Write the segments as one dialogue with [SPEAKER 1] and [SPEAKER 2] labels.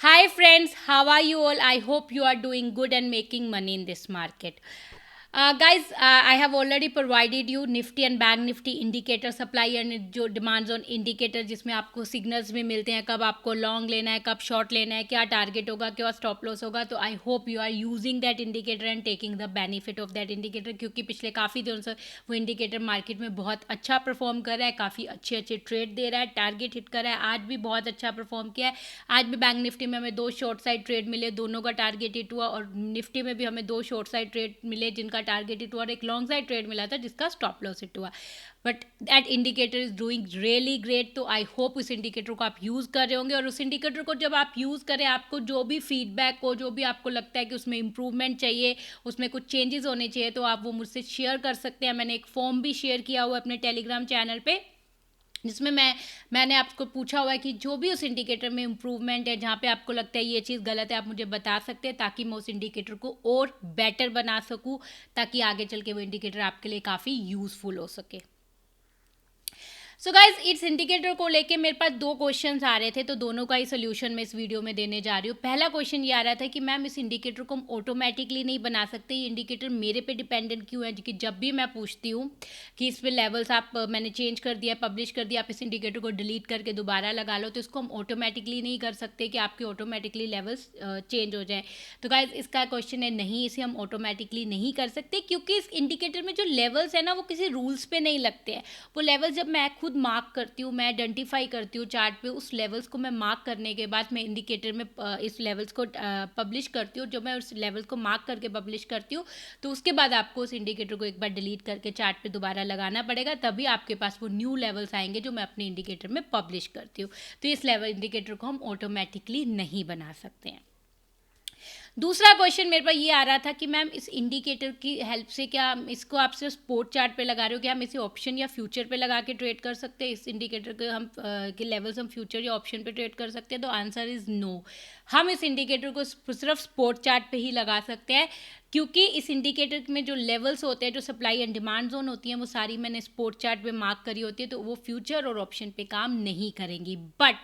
[SPEAKER 1] Hi friends, how are you all? I hope you are doing good and making money in this market. Guys, I have already provided you Nifty and Bank Nifty indicator supply and जो demand zone indicator जिसमें आपको signals भी मिलते हैं कब आपको long लेना है, कब शॉर्ट लेना है, क्या टारगेट होगा, क्या स्टॉप लॉस होगा. तो I hope you are using that indicator and taking the benefit of that indicator, क्योंकि पिछले काफ़ी दिनों से वो इंडिकेटर मार्केट में बहुत अच्छा परफॉर्म कर रहा है, काफ़ी अच्छे अच्छे ट्रेड दे रहा है, टारगेट हिट कर रहा है. आज भी बहुत अच्छा परफॉर्म किया है. आज भी बैंक निफ्टी में हमें 2 शॉर्ट साइड ट्रेड मिले, दोनों का टारगेट हिट हुआ, और निफ्टी में भी हमें 2 शॉर्ट साइड ट्रेड मिले जिनका टारगेट हिट हुआ, और एक लॉन्ग साइड ट्रेड मिला था जिसका स्टॉप लॉस हिट हुआ. But that indicator is doing really great. तो आई होप उस इंडिकेटर को आप यूज़ कर रहे होंगे, और उस इंडिकेटर को जब आप यूज़ करें, आपको जो भी फीडबैक हो, जो भी आपको लगता है कि उसमें इंप्रूवमेंट चाहिए, उसमें कुछ चेंजेस होने चाहिए, तो आप वो मुझसे शेयर कर सकते हैं. मैंने एक फॉर्म भी शेयर किया हुआ अपने टेलीग्राम चैनल पे, जिसमें मैंने आपको पूछा हुआ है कि जो भी उस इंडिकेटर में इम्प्रूवमेंट है, जहाँ पे आपको लगता है ये चीज़ गलत है, आप मुझे बता सकते हैं, ताकि मैं उस इंडिकेटर को और बेटर बना सकूँ, ताकि आगे चल के वो इंडिकेटर आपके लिए काफ़ी यूज़फुल हो सके. सो गाइज, इस इंडिकेटर को लेके मेरे पास 2 क्वेश्चंस आ रहे थे, तो दोनों का ही सोल्यूशन मैं इस वीडियो में देने जा रही हूँ. पहला क्वेश्चन ये आ रहा था कि मैम इस इंडिकेटर को हम ऑटोमेटिकली नहीं बना सकते, ये इंडिकेटर मेरे पे डिपेंडेंट क्यों है. कि जब भी मैं पूछती हूँ कि इस पे लेवल्स आप मैंने चेंज कर दिया, पब्लिश कर दिया, आप इस इंडिकेटर को डिलीट करके दोबारा लगा लो, तो इसको हम ऑटोमेटिकली नहीं कर सकते कि आपके ऑटोमेटिकली लेवल्स चेंज हो जाए. तो गाइज, इसका क्वेश्चन है नहीं, इसे हम ऑटोमेटिकली नहीं कर सकते, क्योंकि इस इंडिकेटर में जो लेवल्स है ना, वो किसी रूल्स पे नहीं लगते हैं. वो लेवल्स जब मैं खुद मार्क करती हूँ, मैं आइडेंटिफाई करती हूँ चार्ट पे, उस लेवल्स को मैं मार्क करने के बाद मैं इंडिकेटर में इस लेवल्स को पब्लिश करती हूँ. जब मैं उस लेवल्स को मार्क करके पब्लिश करती हूँ, तो उसके बाद आपको उस इंडिकेटर को एक बार डिलीट करके चार्ट पे दोबारा लगाना पड़ेगा, तभी आपके पास वो न्यू लेवल्स आएंगे जो मैं अपने इंडिकेटर में पब्लिश करती हूँ. तो इस लेवल इंडिकेटर को हम ऑटोमेटिकली नहीं बना सकते हैं. दूसरा क्वेश्चन मेरे पास ये आ रहा था कि मैम इस इंडिकेटर की हेल्प से क्या हम इसको आप सिर्फ स्पोर्ट चार्ट पे लगा रहे हो, क्या हम इसे ऑप्शन या फ्यूचर पे लगा के ट्रेड कर सकते हैं, इस इंडिकेटर के हम के लेवल्स हम फ्यूचर या ऑप्शन पे ट्रेड कर सकते हैं. तो आंसर इज़ नो. हम इस इंडिकेटर को सिर्फ स्पोर्ट चार्ट पे ही लगा सकते हैं, क्योंकि इस इंडिकेटर में जो लेवल्स होते हैं, जो सप्लाई एंड डिमांड जोन होती हैं, वो सारी मैंने स्पोर्ट चार्ट पे मार्क करी होती है, तो वो फ्यूचर और ऑप्शन पे काम नहीं करेंगी. बट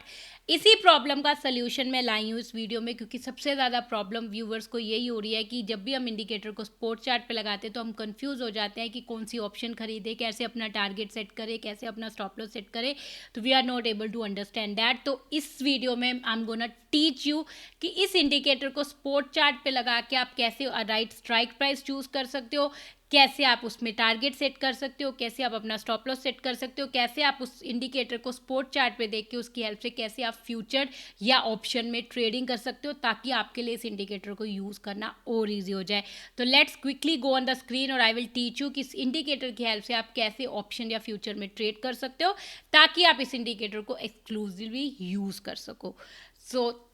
[SPEAKER 1] इसी प्रॉब्लम का सल्यूशन मैं लाई हूँ इस वीडियो में, क्योंकि सबसे ज़्यादा प्रॉब्लम व्यूवर्स को यही हो रही है कि जब भी हम इंडिकेटर को स्पोर्ट चार्ट पे लगाते हैं, तो हम कंफ्यूज हो जाते हैं कि कौन सी ऑप्शन खरीदे, कैसे अपना टारगेट सेट करें, कैसे अपना स्टॉप लॉस सेट करें. तो we are not able to understand that. तो इस वीडियो में I am gonna teach you कि इस इंडिकेटर को स्पोर्ट चार्ट पे लगा के आप कैसे राइट स्ट्राइक प्राइस चूज कर सकते हो, कैसे आप उसमें टारगेट सेट कर सकते हो, कैसे आप अपना स्टॉप लॉस सेट कर सकते हो, कैसे आप उस इंडिकेटर को स्पोर्ट चार्ट पे देख के उसकी हेल्प से कैसे आप फ्यूचर या ऑप्शन में ट्रेडिंग कर सकते हो, ताकि आपके लिए इस इंडिकेटर को यूज़ करना और ईजी हो जाए. तो let's quickly go on the screen, और आई विल टीच यू कि इस इंडिकेटर की हेल्प से आप कैसे ऑप्शन या फ्यूचर में ट्रेड कर सकते हो, ताकि आप इस इंडिकेटर को एक्सक्लूसिवली यूज़ कर सको. So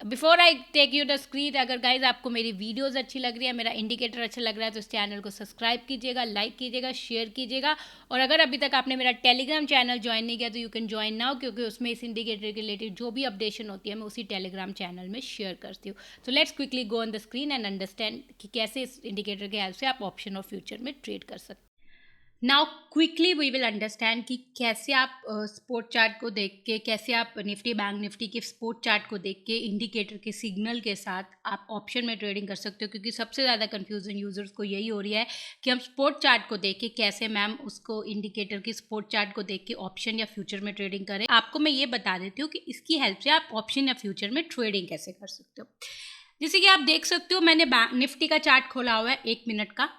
[SPEAKER 1] before I take you the screen, अगर गाइज आपको मेरी वीडियोस अच्छी लग रही है, मेरा इंडिकेटर अच्छा लग रहा है, तो इस चैनल को सब्सक्राइब कीजिएगा, लाइक कीजिएगा, शेयर कीजिएगा. और अगर अभी तक आपने मेरा टेलीग्राम चैनल ज्वाइन नहीं किया, तो यू कैन ज्वाइन नाउ, क्योंकि उसमें इस इंडिकेटर के रिलेटेड जो भी अपडेशन होती है मैं उसी टेलीग्राम चैनल में शेयर करती हूँ. तो let's quickly go on the screen and understand कि कैसे इस इंडिकेटर के हेल्प से आप ऑप्शन और फ्यूचर में ट्रेड कर सकते हैं. Now quickly we will understand कि कैसे आप स्पोर्ट चार्ट को देख के, कैसे आप निफ्टी बैंक निफ्टी के स्पोर्ट चार्ट को देख के इंडिकेटर के सिग्नल के साथ आप ऑप्शन में ट्रेडिंग कर सकते हो. क्योंकि सबसे ज़्यादा कन्फ्यूजन यूजर्स को यही हो रही है कि हम स्पोर्ट चार्ट को देख के कैसे मैम उसको इंडिकेटर की स्पोर्ट चार्ट को देख के ऑप्शन या फ्यूचर में ट्रेडिंग करें. आपको मैं ये बता देती हूँ कि इसकी हेल्प से आप ऑप्शन या फ्यूचर में ट्रेडिंग कैसे कर सकते हो. जैसे कि आप देख सकते हो, मैंने बैंक निफ्टी का चार्ट खोला हुआ है 1 मिनट का,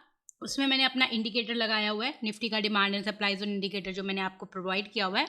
[SPEAKER 1] उसमें मैंने अपना इंडिकेटर लगाया हुआ है, निफ्टी का demand and supply zone indicator जो मैंने आपको प्रोवाइड किया हुआ है.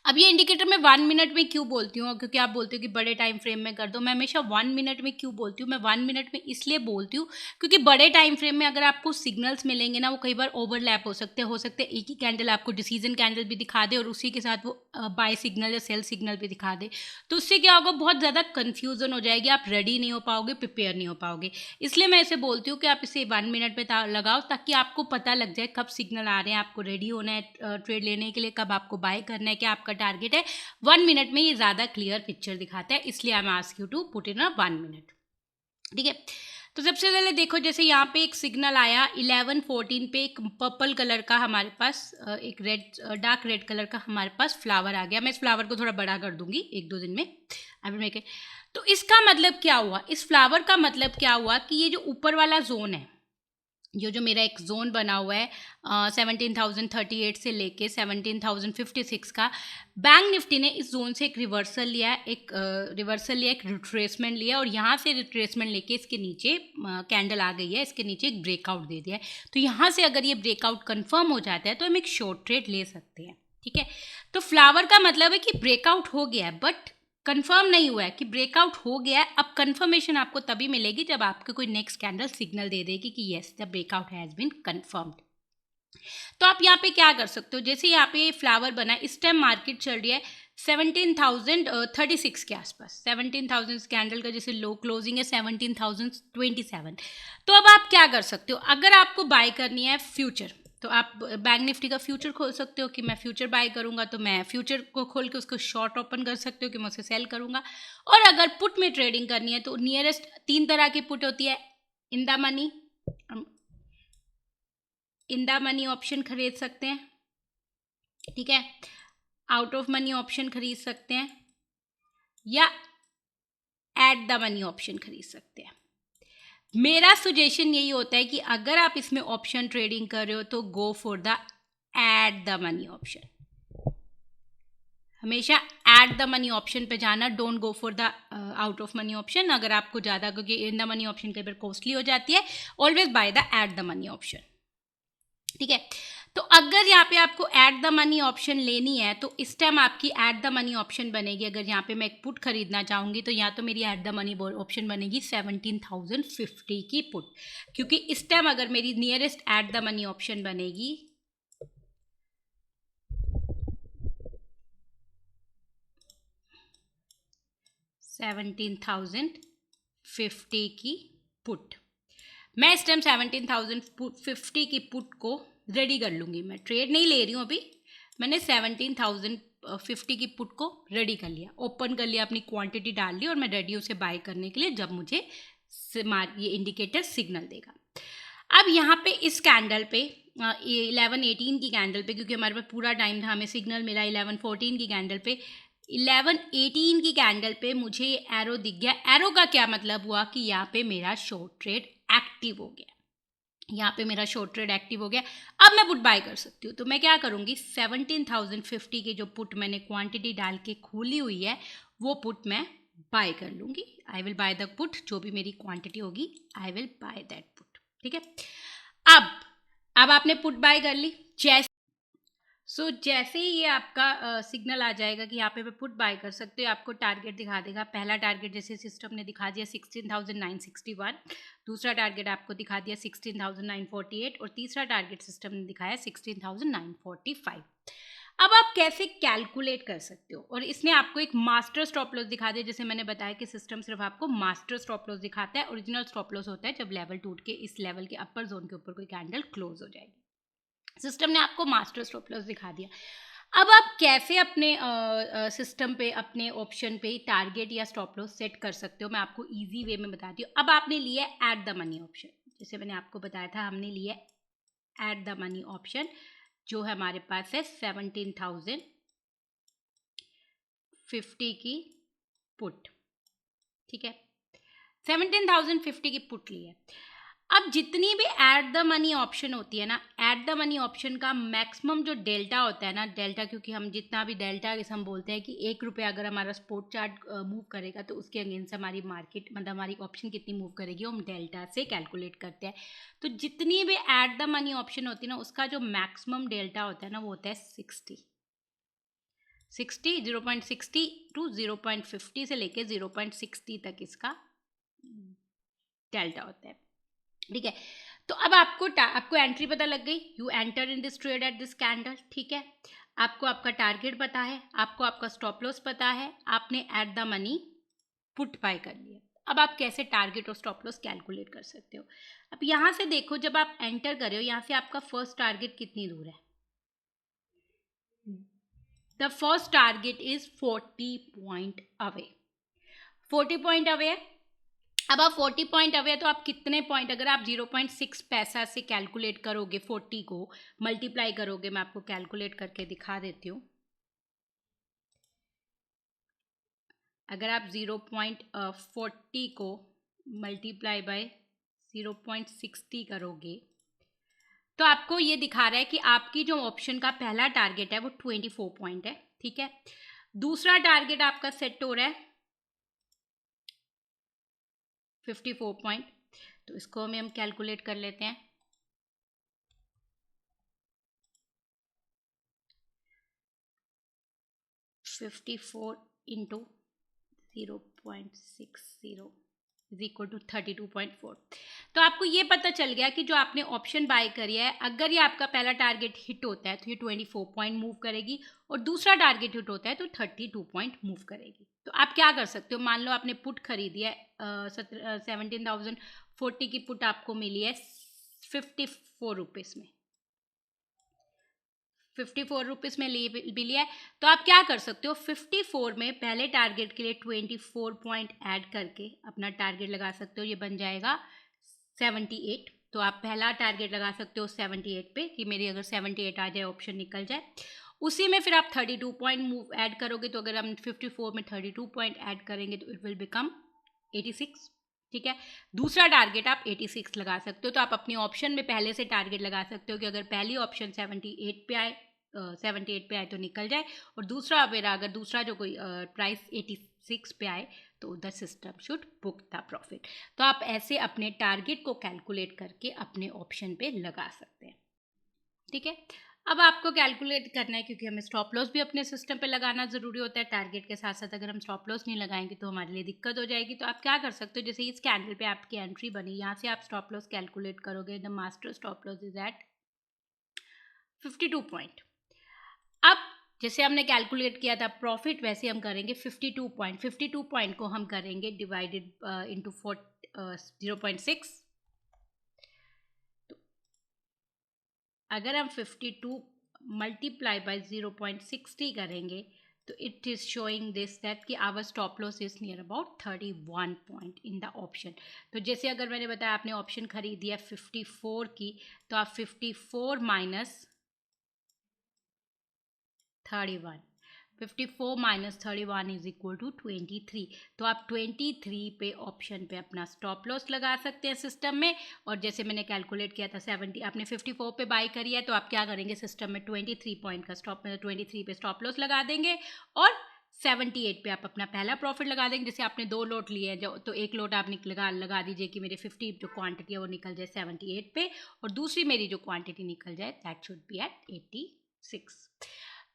[SPEAKER 1] अब ये इंडिकेटर मैं 1 मिनट में क्यों बोलती हूँ, क्योंकि आप बोलते हो कि बड़े टाइम फ्रेम में कर दो. मैं हमेशा 1 मिनट में क्यों बोलती हूँ, मैं 1 मिनट में इसलिए बोलती हूँ क्योंकि बड़े टाइम फ्रेम में अगर आपको सिग्नल्स मिलेंगे ना, वो कई बार ओवरलैप हो सकते हैं एक ही कैंडल आपको डिसीजन कैंडल भी दिखा दे और उसी के साथ वो बाय सिग्नल या सेल सिग्नल भी दिखा दे. तो उससे क्या होगा, बहुत ज़्यादा कन्फ्यूजन हो जाएगी, आप रेडी नहीं हो पाओगे, प्रिपेयर नहीं हो पाओगे. इसलिए मैं इसे बोलती हूँ कि आप इसे 1 मिनट में लगाओ, ताकि आपको पता लग जाए कब सिग्नल आ रहे हैं, आपको रेडी होना है ट्रेड लेने के लिए, कब आपको बाय करना है, क्या आपका टारगेट है. 1 मिनट में ये ज़्यादा क्लियर पिक्चर दिखाता है, इसलिए I am ask you to put in a 1 minute. ठीक है. तो सबसे पहले देखो, जैसे यहाँ पे एक सिग्नल आया 11:14 पे, एक पर्पल कलर का हमारे पास एक डार्क रेड कलर का हमारे पास फ्लावर आ गया. मैं इस फ्लावर को थोड़ा बड़ा कर दूंगी 1-2 दिन में. I will make it. तो इसका मतलब क्या हुआ, इस फ्लावर का मतलब क्या हुआ कि ये जो ऊपर वाला जोन है, जो मेरा एक जोन बना हुआ है 17,038 से लेके 17,056 का, बैंक निफ्टी ने इस जोन से एक रिवर्सल लिया, एक रिट्रेसमेंट लिया और यहाँ से रिट्रेसमेंट लेके इसके नीचे कैंडल आ गई है, इसके नीचे एक ब्रेकआउट दे दिया है। तो यहाँ से अगर ये ब्रेकआउट कंफर्म हो जाता है तो हम एक शॉर्ट ट्रेड ले सकते हैं, ठीक है। तो फ्लावर का मतलब है कि ब्रेकआउट हो गया है, बट कंफर्म नहीं हुआ है कि ब्रेकआउट हो गया है। अब कंफर्मेशन आपको तभी मिलेगी जब आपको कोई नेक्स्ट कैंडल सिग्नल दे देगी कि yes the breakout has been confirmed. तो आप यहाँ पे क्या कर सकते हो, जैसे यहाँ पे फ्लावर बना है, इस टाइम मार्केट चल रही है 17,036 के आसपास, 17,000 कैंडल का जैसे लो क्लोजिंग है 17,027। तो अब आप क्या कर सकते हो, अगर आपको बाय करनी है फ्यूचर, तो आप बैंक निफ्टी का फ्यूचर खोल सकते हो कि मैं फ्यूचर बाय करूंगा, तो मैं फ्यूचर को खोल के उसको शॉर्ट ओपन कर सकते हो कि मैं उसे सेल करूंगा। और अगर पुट में ट्रेडिंग करनी है तो नियरेस्ट 3 तरह की पुट होती है, इन द मनी ऑप्शन खरीद सकते हैं, ठीक है, आउट ऑफ मनी ऑप्शन खरीद सकते हैं, या एट द मनी ऑप्शन खरीद सकते हैं। मेरा सजेशन यही होता है कि अगर आप इसमें ऑप्शन ट्रेडिंग कर रहे हो तो go for the eight the money option, हमेशा एट द मनी ऑप्शन पे जाना, don't go for the out of money option. अगर आपको ज़्यादा, क्योंकि इन द मनी ऑप्शन कई बार कॉस्टली हो जाती है, always by the eight the money option, ठीक है। तो अगर यहाँ पे आपको एट द मनी ऑप्शन लेनी है तो इस टाइम आपकी एट द मनी ऑप्शन बनेगी, अगर यहाँ पे मैं एक पुट खरीदना चाहूँगी तो यहाँ तो मेरी एट द मनी ऑप्शन बनेगी 17,050 की पुट, क्योंकि इस टाइम अगर मेरी nearest at the money option बनेगी 17,050 की पुट, मैं इस टाइम 17,050 की पुट को रेडी कर लूँगी। मैं ट्रेड नहीं ले रही हूँ अभी, मैंने 17,050 की पुट को रेडी कर लिया, ओपन कर लिया, अपनी क्वांटिटी डाल ली और मैं रेडी उसे बाय करने के लिए जब मुझे ये इंडिकेटर सिग्नल देगा। अब यहाँ पे इस कैंडल पे 11:18 की कैंडल पे, क्योंकि हमारे पास पूरा टाइम था, हमें सिग्नल मिला 11:14 की कैंडल पे, 11:18 की कैंडल पे मुझे ये एरो दिख गया। एरो का क्या मतलब हुआ कि यहाँ पे मेरा शॉर्ट ट्रेड एक्टिव हो गया, यहाँ पे मेरा शॉर्ट ट्रेड एक्टिव हो गया। अब मैं पुट बाय कर सकती हूँ, तो मैं क्या करूँगी, 17,050 की जो पुट मैंने क्वांटिटी डाल के खोली हुई है वो पुट मैं बाय कर लूँगी। I will by the put, जो भी मेरी क्वांटिटी होगी I will by that put, ठीक है। अब आपने पुट बाय कर ली, जैसे ही ये आपका सिग्नल आ जाएगा कि यहाँ पे पुट बाय कर सकते हो, आपको टारगेट दिखा देगा। पहला टारगेट जैसे सिस्टम ने दिखा दिया 16,961, दूसरा टारगेट आपको दिखा दिया 16,948 और तीसरा टारगेट सिस्टम ने दिखाया 16,945। अब आप कैसे कैलकुलेट कर सकते हो, और इसने आपको एक मास्टर स्टॉप लॉस दिखा दिया। जैसे मैंने बताया कि सिस्टम सिर्फ आपको मास्टर स्टॉप लॉस दिखाता है, ओरिजिनल स्टॉप लॉस होता है जब लेवल टूट के इस लेवल के अपर जोन के ऊपर कोई कैंडल क्लोज हो जाएगी। सिस्टम ने आपको मास्टर स्टॉप लॉस दिखा दिया। अब आप कैसे अपने सिस्टम पे, अपने ऑप्शन पे टारगेट या स्टॉप लॉस सेट कर सकते हो, मैं आपको इजी वे में बताती हूँ। अब आपने लिया एट द मनी ऑप्शन, जैसे मैंने आपको बताया था, हमने लिया एट द मनी ऑप्शन जो है हमारे पास है 17,050 की पुट, ठीक है, 17,050 की पुट ली है। अब जितनी भी एट द मनी ऑप्शन होती है ना, एट द मनी ऑप्शन का मैक्सिमम जो डेल्टा होता है ना, डेल्टा, क्योंकि हम जितना भी डेल्टा जैसे हम बोलते हैं कि 1 रुपये अगर हमारा स्पॉट चार्ट मूव करेगा तो उसके अगेंस्ट हमारी मार्केट, मतलब हमारी ऑप्शन कितनी मूव करेगी, हम डेल्टा से कैलकुलेट करते हैं। तो जितनी भी एट द मनी ऑप्शन होती है ना, उसका जो मैक्सिमम डेल्टा होता है ना, वो होता है 0.60 टू 0.50 से लेके 0.60 तक इसका डेल्टा होता है, ठीक है। तो अब आपको एंट्री पता लग गई, you enter in this trade at this candle, ठीक है। आपको आपका टारगेट पता है, आपको आपका स्टॉप लॉस पता है, आपने eight the money put buy कर लिया। अब आप कैसे टारगेट और स्टॉप लॉस कैलकुलेट कर सकते हो। अब यहाँ से देखो, जब आप एंटर कर रहे हो, यहाँ से आपका फर्स्ट टारगेट कितनी दूर है, the first target is 40 point away, 40 point away है। अब आप 40 पॉइंट अवे, तो आप कितने पॉइंट, अगर आप 0.6 पैसा से कैलकुलेट करोगे, 40 को मल्टीप्लाई करोगे, मैं आपको कैलकुलेट करके दिखा देती हूँ। अगर आप 0.40 को मल्टीप्लाई बाय 0.60 करोगे तो आपको ये दिखा रहा है कि आपकी जो ऑप्शन का पहला टारगेट है वो 24 पॉइंट है, ठीक है। दूसरा टारगेट आपका सेट हो रहा है 54 पॉइंट, तो इसको हम कैलकुलेट कर लेते हैं। 54 इंटू 0.60 इज इक्वल टू 32.4। तो आपको ये पता चल गया कि जो आपने ऑप्शन बाय करी है, अगर ये आपका पहला टारगेट हिट होता है तो ये 24 पॉइंट मूव करेगी, और दूसरा टारगेट हिट होता है तो 32 पॉइंट मूव करेगी। तो आप क्या कर सकते हो, मान लो आपने पुट खरीदी है 17,040 की पुट आपको मिली है 54 रुपीज़ में, 54 रुपीज़ में भी लिया है। तो आप क्या कर सकते हो, 54 में पहले टारगेट के लिए 24 पॉइंट ऐड करके अपना टारगेट लगा सकते हो, ये बन जाएगा 78। तो आप पहला टारगेट लगा सकते हो 78 पे कि मेरी अगर 78 आ जाए, ऑप्शन निकल जाए। उसी में फिर आप 32 पॉइंट मूव ऐड करोगे, तो अगर हम 54 में 32 पॉइंट ऐड करेंगे तो इट विल बिकम 86, ठीक है। दूसरा टारगेट आप 86 लगा सकते हो। तो आप अपनी ऑप्शन में पहले से टारगेट लगा सकते हो कि अगर पहली ऑप्शन 78 पे आए, 78 पे आए तो निकल जाए, और दूसरा मेरा अगर दूसरा जो कोई प्राइस 86 पे आए तो the system should book the profit. तो आप ऐसे अपने टारगेट को कैलकुलेट करके अपने ऑप्शन पे लगा सकते हैं, ठीक है। अब आपको कैलकुलेट करना है, क्योंकि हमें स्टॉप लॉस भी अपने सिस्टम पे लगाना ज़रूरी होता है। टारगेट के साथ साथ अगर हम स्टॉप लॉस नहीं लगाएंगे तो हमारे लिए दिक्कत हो जाएगी। तो आप क्या कर सकते हो, जैसे इस कैंडल पे आपकी एंट्री बनी, यहाँ से आप स्टॉप लॉस कैलकुलेट करोगे। The master stop loss is at 52 point. अब जैसे हमने कैलकुलेट किया था प्रॉफिट, वैसे हम करेंगे 52 पॉइंट को हम करेंगे डिवाइडेड इंटू 0.6। तो अगर हम 52 मल्टीप्लाई बाय 0.60 करेंगे तो it is showing this that कि our stop loss is near about 31 point in the option. तो जैसे अगर मैंने बताया आपने ऑप्शन खरीदी है 54 की, तो आप 54 minus 31, 54 minus 31 is equal to 23। तो आप 23 पे ऑप्शन पे अपना स्टॉप लॉस लगा सकते हैं सिस्टम में। और जैसे मैंने कैलकुलेट किया था 70, आपने 54 पे बाई करी है, तो आप क्या करेंगे, सिस्टम में 23 पॉइंट का 23 पे स्टॉप लॉस लगा देंगे, और 78 पे आप अपना पहला प्रॉफिट लगा देंगे। जैसे आपने 2 लॉट लिए हैं, जो तो एक लॉट आप लगा दीजिए कि मेरे 50 जो क्वांटिटी है वो निकल जाए 78 पे, और दूसरी मेरी जो क्वांटिटी निकल जाए that should be at 86।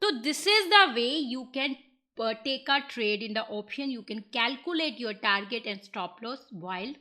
[SPEAKER 1] So this is the way you can take a trade in the option. You can calculate your target and stop loss while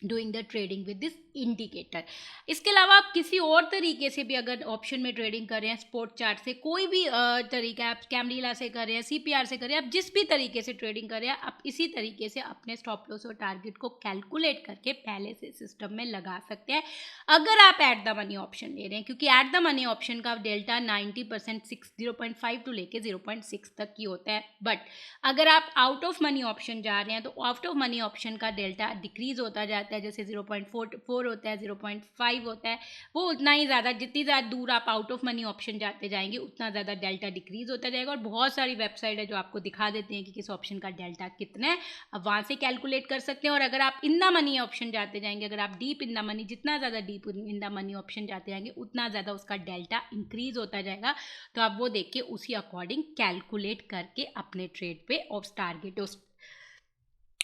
[SPEAKER 1] doing the trading with this indicator. इसके अलावा आप किसी और तरीके से भी अगर option में ट्रेडिंग कर रहे हैं, स्पॉट चार्ट से, कोई भी तरीका, आप कैमरीला से कर रहे हैं, CPR से कर रहे हैं, आप जिस भी तरीके से ट्रेडिंग कर रहे हैं, आप इसी तरीके से अपने स्टॉप लॉस और टारगेट को कैलकुलेट करके पहले से सिस्टम में लगा सकते हैं, अगर आप एट द मनी ऑप्शन ले रहे हैं। क्योंकि एट द मनी ऑप्शन का डेल्टा 90% 0.5 टू लेके 0.6 तक की होता है। बट अगर आप आउट ऑफ मनी ऑप्शन जा रहे हैं तो आउट ऑफ मनी ऑप्शन का डेल्टा डिक्रीज होता जाता है। जैसे 0.4 होता है, 0.5 होता है, वो उतना ही ज़्यादा, जितनी ज़्यादा दूर आप आउट ऑफ मनी ऑप्शन जाते जाएंगे उतना ज़्यादा डेल्टा डिक्रीज होता जाएगा। और बहुत सारी वेबसाइट है जो आपको दिखा देते हैं कि किस ऑप्शन का डेल्टा कितना है, अब वहाँ से कैलकुलेट कर सकते हैं। और अगर आप इन द मनी ऑप्शन जाते जाएंगे, अगर आप डीप इन द मनी, जितना ज़्यादा deep in the money option जाते जाएंगे उतना ज़्यादा उसका डेल्टा इंक्रीज होता जाएगा। तो आप वो देख के उसी अकॉर्डिंग कैलकुलेट करके अपने ट्रेड पे और टारगेट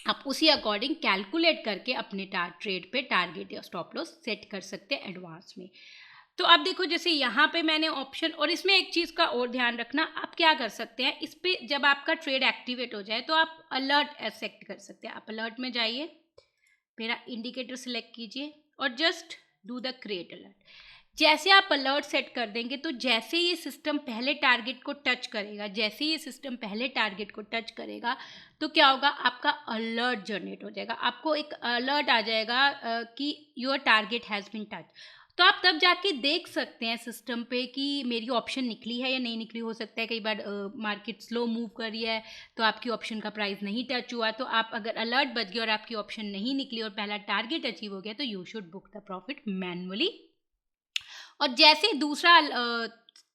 [SPEAKER 1] आप उसी अकॉर्डिंग कैलकुलेट करके अपने ट्रेड पे टारगेट या स्टॉप लॉस सेट कर सकते हैं एडवांस में। तो अब देखो, जैसे यहाँ पे मैंने ऑप्शन, और इसमें एक चीज़ का और ध्यान रखना, आप क्या कर सकते हैं, इस पे जब आपका ट्रेड एक्टिवेट हो जाए तो आप अलर्ट सेट कर सकते हैं। आप अलर्ट में जाइए, मेरा इंडिकेटर सिलेक्ट कीजिए और just do the create alert. जैसे आप अलर्ट सेट कर देंगे तो जैसे ये सिस्टम पहले टारगेट को टच करेगा, जैसे ये सिस्टम पहले टारगेट को टच करेगा तो क्या होगा, आपका अलर्ट जनरेट हो जाएगा, आपको एक अलर्ट आ जाएगा कि your target has been touch. तो आप तब जाके देख सकते हैं सिस्टम पे कि मेरी ऑप्शन निकली है या नहीं निकली। हो सकता है कई बार मार्केट स्लो मूव कर रही है तो आपकी ऑप्शन का प्राइस नहीं टच हुआ, तो आप अगर अलर्ट बच गया और आपकी ऑप्शन नहीं निकली और पहला टारगेट अचीव हो गया तो you should book the profit manually. और जैसे दूसरा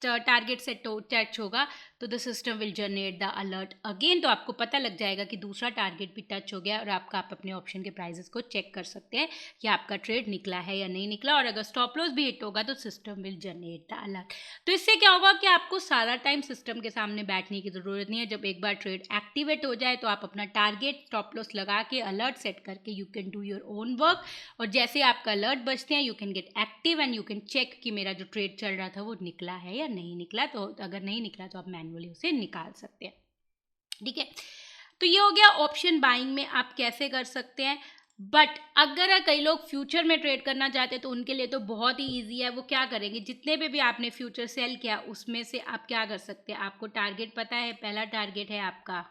[SPEAKER 1] टारगेट सेट टच होगा तो the system will generate the alert again. तो आपको पता लग जाएगा कि दूसरा टारगेट भी टच हो गया और आप अपने ऑप्शन के प्राइजेस को चेक कर सकते हैं कि आपका ट्रेड निकला है या नहीं निकला, और अगर स्टॉप लॉस भी हिट होगा तो system will generate the alert. तो इससे क्या होगा कि आपको सारा टाइम सिस्टम के सामने बैठने की ज़रूरत नहीं है। जब एक बार ट्रेड एक्टिवेट हो जाए तो आप अपना टारगेट स्टॉप लॉस लगा के अलर्ट सेट करके you can do your own work, और जैसे आपका अलर्ट बजते हैं you can get active and you can check कि मेरा जो ट्रेड चल रहा था वो निकला है या नहीं निकला। तो अगर नहीं निकला तो आप मैन्युअली उसे निकाल सकते हैं, ठीक है। तो ये हो गया ऑप्शन बाइंग में आप कैसे कर सकते हैं। बट अगर कई लोग फ्यूचर में ट्रेड करना चाहते हैं तो उनके लिए तो बहुत ही ईजी है। वो क्या करेंगे, जितने पे भी आपने फ्यूचर सेल किया उसमें से आप क्या कर सकते हैं, आपको टारगेट पता है, पहला टारगेट है आपका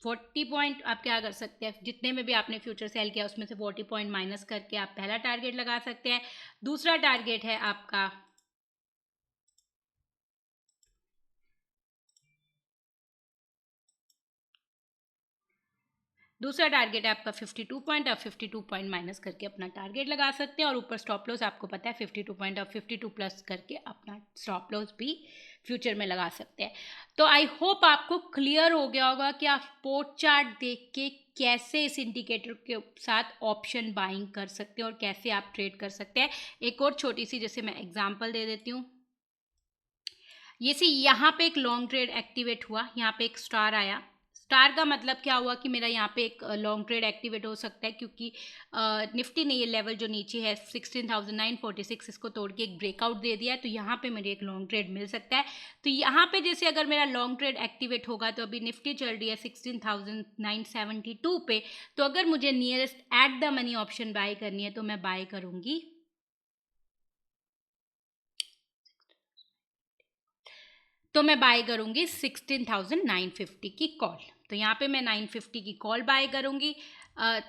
[SPEAKER 1] 40 पॉइंट। आप क्या कर सकते हैं, जितने में भी आपने फ्यूचर सेल किया उसमें से 40 पॉइंट माइनस करके आप पहला टारगेट लगा सकते हैं। दूसरा टारगेट है आपका है आपका 52 पॉइंट। आप 52 पॉइंट माइनस करके अपना टारगेट लगा सकते हैं, और ऊपर स्टॉप लॉस आपको पता है 52 पॉइंट, और 52 प्लस करके अपना स्टॉप लॉस भी फ्यूचर में लगा सकते हैं। तो आई होप आपको क्लियर हो गया होगा कि आप स्पॉट चार्ट देख के कैसे इस इंडिकेटर के साथ ऑप्शन बाइंग कर सकते हैं और कैसे आप ट्रेड कर सकते हैं। एक और छोटी सी जैसे मैं एग्जांपल दे देती हूँ। ये सी यहाँ पे एक लॉन्ग ट्रेड एक्टिवेट हुआ, यहाँ पे एक स्टार आया। स्टार का मतलब क्या हुआ कि मेरा यहाँ पे एक लॉन्ग ट्रेड एक्टिवेट हो सकता है, क्योंकि निफ्टी ने ये लेवल जो नीचे है 16,946 इसको तोड़ के एक ब्रेकआउट दे दिया है, तो यहाँ पे मेरे एक लॉन्ग ट्रेड मिल सकता है। तो यहाँ पे जैसे अगर मेरा लॉन्ग ट्रेड एक्टिवेट होगा तो अभी निफ्टी चल रही है 16,972 पे, तो अगर मुझे nearest at the money option buy करनी है तो मैं बाय करूँगी मैं बाय करूंगी 16,950 की कॉल। तो यहाँ पे मैं 950 की कॉल बाय करूंगी।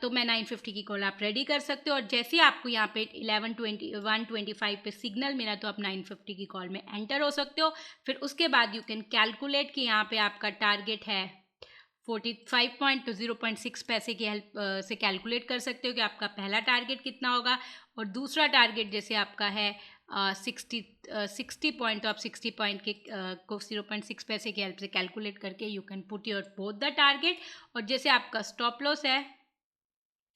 [SPEAKER 1] तो मैं 950 की कॉल आप रेडी कर सकते हो, और जैसे ही आपको यहाँ पे 125 पे सिग्नल मिला तो आप 950 की कॉल में एंटर हो सकते हो। फिर उसके बाद यू कैन कैलकुलेट कि यहाँ पे आपका टारगेट है 45 पॉइंट, तो 0.6 पैसे की हेल्प से कैलकुलेट कर सकते हो कि आपका पहला टारगेट कितना होगा, और दूसरा टारगेट जैसे आपका है 60 पॉइंट, तो आप 60 पॉइंट के को 0.6 पैसे की हेल्प से कैलकुलेट करके you can put your both the target. और जैसे आपका स्टॉप लॉस है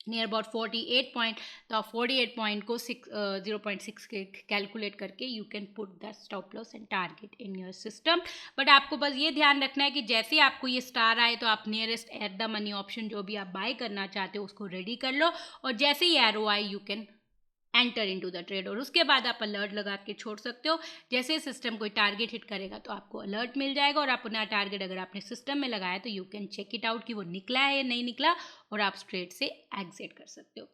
[SPEAKER 1] नियर अबाउट 48 पॉइंट, तो आप 48 पॉइंट को 0.6 के कैलकुलेट करके you can put the stop loss and target in your system. But आपको बस ये ध्यान रखना है कि जैसे आपको ये स्टार आए तो आप nearest at the money option जो भी आप बाय करना चाहते हो उसको रेडी कर लो, और जैसे ही एरो आए you can enter into the trade, और उसके बाद आप अलर्ट लगा के छोड़ सकते हो। जैसे सिस्टम कोई टारगेट हिट करेगा तो आपको अलर्ट मिल जाएगा, और अपना टारगेट अगर आपने सिस्टम में लगाया तो you can check it out कि वो निकला है या नहीं निकला, और आप ट्रेड से एग्जिट कर सकते हो।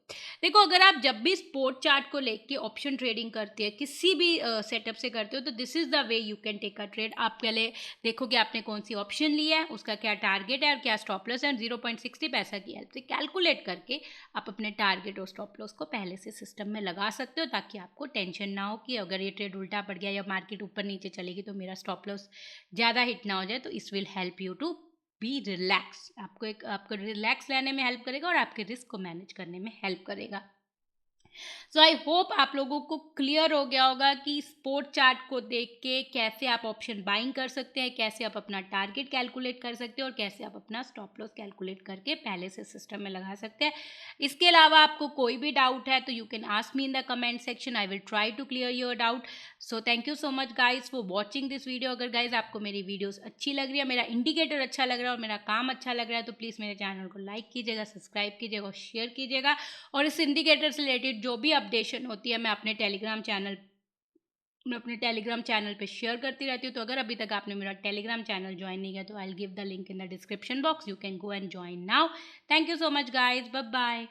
[SPEAKER 1] देखो, अगर आप जब भी स्पॉट चार्ट को लेके ऑप्शन ट्रेडिंग करते हैं किसी भी सेटअप से करते हो तो this is the way you can take a trade. आप पहले देखो कि आपने कौन सी ऑप्शन लिया है, उसका क्या टारगेट है और क्या स्टॉप लॉस है, 0.60 पैसा की हेल्प से कैलकुलेट करके आप अपने टारगेट और स्टॉप लॉस को पहले से सिस्टम में लगा सकते हो, ताकि आपको टेंशन ना हो कि अगर ये ट्रेड उल्टा पड़ गया या मार्केट ऊपर नीचे चलेगी तो मेरा स्टॉप लॉस ज़्यादा हिट ना हो जाए। तो this will help you to be relax, आपको रिलैक्स लेने में हेल्प करेगा और आपके रिस्क को मैनेज करने में हेल्प करेगा। सो आई होप आप लोगों को क्लियर हो गया होगा कि स्पॉट चार्ट को देख के कैसे आप ऑप्शन बाइंग कर सकते हैं, कैसे आप अपना टारगेट कैलकुलेट कर सकते हैं, और कैसे आप अपना स्टॉप लॉस कैलकुलेट करके पहले से सिस्टम में लगा सकते हैं। इसके अलावा आपको कोई भी डाउट है तो you can ask me in the comment section, I will try to clear your doubt. So thank you so much guys for watching this video. अगर गाइज आपको मेरी वीडियोस अच्छी लग रही है, मेरा इंडिकेटर अच्छा लग रहा है और मेरा काम अच्छा लग रहा है, तो प्लीज़ मेरे चैनल को लाइक कीजिएगा, सब्सक्राइब कीजिएगा और शेयर कीजिएगा। और इस इंडिकेटर से रिलेटेड जो भी अपडेशन होती है मैं अपने टेलीग्राम चैनल पे शेयर करती रहती हूँ। तो अगर अभी तक आपने मेरा टेलीग्राम चैनल ज्वाइन नहीं किया तो I will give the link in the description box, you can go and join now. Thank you so much guys, bye bye.